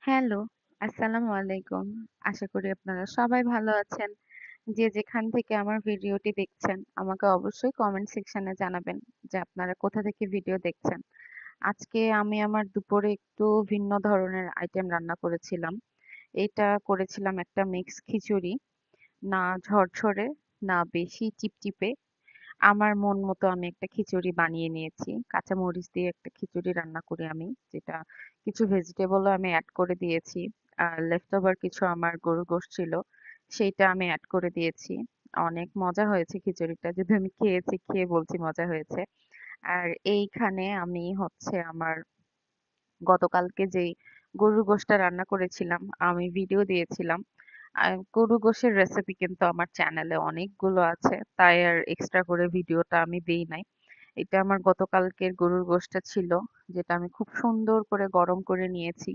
Hello, আসসালামু আলাইকুম। আশা করি আপনারা সবাই ভালো আছেন। যে যেখান থেকে আমার ভিডিওটি দেখছেন, আমাকে অবশ্যই কমেন্ট সেকশনে জানাবেন যে আপনারা কোথা থেকে ভিডিও দেখছেন। আজকে আমি আমার দুপুরে একটু ভিন্ন ধরনের আইটেম রান্না করেছিলাম। এটা করেছিলাম একটা মিক্স খিচুড়ি, না ঝরঝরে, না বেশি চিপচিপে। আমার মন মতো আমি একটা খিচুড়ি বানিয়ে নিয়েছি। কাঁচা মরিচ দিয়ে একটা খিচুড়ি রান্না করি আমি, যেটা কিছু ভেজিটেবলও আমি অ্যাড করে দিয়েছি। আর লেফট ওভার কিছু আমার গরুর গোশত ছিল, সেইটা আমি অ্যাড করে দিয়েছি। অনেক মজা হয়েছে খিচুড়িটা, যদি আমি খেয়েছি, খেয়ে বলছি মজা হয়েছে। আর এইখানে আমি হচ্ছে আমার গতকালকে যেই গরুর গোশতটা রান্না করেছিলাম, আমি ভিডিও দিয়েছিলাম। গরুর গোশের রেসিপি কিন্তু আমার চ্যানেলে অনেকগুলো আছে, তাই আর এক্সট্রা করে ভিডিওটা আমি দেই নাই। এটা আমার গতকালকের গরুর গোশতটা ছিল, যেটা আমি খুব সুন্দর করে গরম করে নিয়েছি।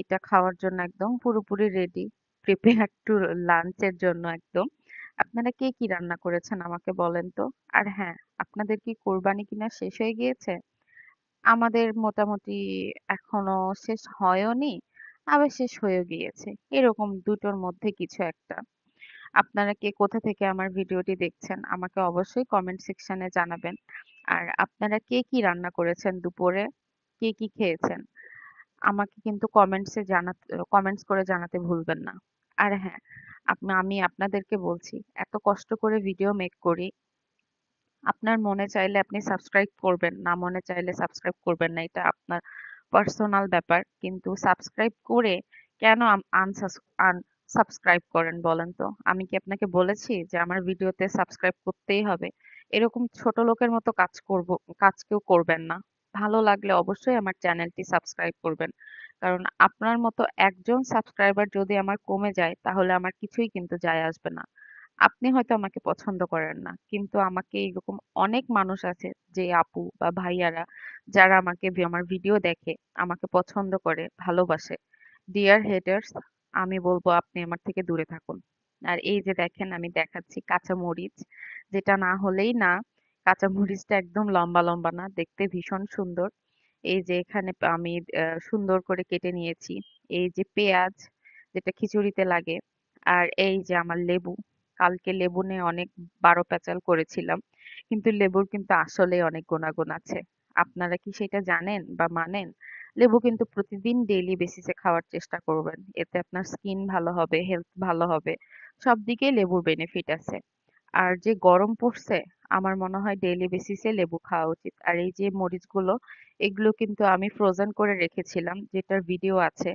এটা খাওয়ার জন্য একদম পুরোপুরি রেডি, প্রিপেয়ার টু লাঞ্চের জন্য একদম। আপনারা কে কি রান্না করেছেন আমাকে বলেন তো। আর হ্যাঁ, আপনাদের কি কোরবানি কিনা শেষ হয়ে গিয়েছে? আমাদের মোটামুটি এখনো শেষ হয়ওনি, আবার শেষ হয়েও গিয়েছে, এরকম দুটোর মধ্যে কিছু একটা। আপনারা কে কোথা থেকে আমার ভিডিওটি দেখছেন আমাকে অবশ্যই কমেন্ট সেকশনে জানাবেন। আর আপনারা কে কি রান্না করেছেন দুপুরে, কে কি খেয়েছেন, আমাকে কিন্তু কমেন্টস করে জানাতে ভুলবেন না। আর হ্যাঁ, আমি আপনাদেরকে বলছি, এত কষ্ট করে ভিডিও মেক করি, আপনার মনে চাইলে আপনি সাবস্ক্রাইব করবেন, না মনে চাইলে সাবস্ক্রাইব করবেন না, এটা আপনার পার্সোনাল ব্যাপার। কিন্তু সাবস্ক্রাইব করে কেন আনসাবস্ক্রাইব করেন বলেন তো? আমি কি আপনাকে বলেছি যে আমার ভিডিওতে সাবস্ক্রাইব করতেই হবে? এরকম ছোট লোকের মতো কাজ কেউ করবেন না। ভালো লাগলে অবশ্যই আমার চ্যানেলটি সাবস্ক্রাইব করবেন। কারণ আপনার মতো একজন সাবস্ক্রাইবার যদি আমার কমে যায়, তাহলে আমার কিছুই কিন্তু যায় আসবে না। আপনি হয়তো আমাকে পছন্দ করেন না, কিন্তু আমাকে এরকম অনেক মানুষ আছে, যে আপু বা ভাইয়ারা, যারা আমার ভিডিও দেখে, আমাকে পছন্দ করে, ভালোবাসে। ডিয়ার হেটার্স, আমি বলবো আপনি আমার থেকে দূরে থাকুন। আর এই যে দেখেন, আমি দেখাচ্ছি কাঁচা মরিচ, যেটা না হলেই না। কাঁচা মরিচটা একদম লম্বা লম্বা না, দেখতে ভীষণ সুন্দর। এই যে এখানে আমি সুন্দর করে কেটে নিয়েছি। এই যে পেঁয়াজ, যেটা খিচুড়িতে লাগে। আর এই যে আমার লেবু, কালকে লেবু নিয়ে অনেক বারো পেঁচাল করেছিলাম, কিন্তু লেবুর কিন্তু আসলেই অনেক গুণাগুণ আছে। আপনারা কি সেটা জানেন বা মানেন? লেবু কিন্তু প্রতিদিন ডেইলি বেসিসে খাওয়ার চেষ্টা করবেন, এতে আপনার স্কিন ভালো হবে, হেলথ ভালো হবে, সব দিকেই লেবুর বেনিফিট আছে। আর যে গরম পড়ছে, আমার মনে হয় ডেইলি বেসিসে লেবু খাওয়া উচিত। আর এই যে মরিচগুলো, এগুলো কিন্তু আমি ফ্রোজেন করে রেখেছিলাম, যেটার ভিডিও আছে।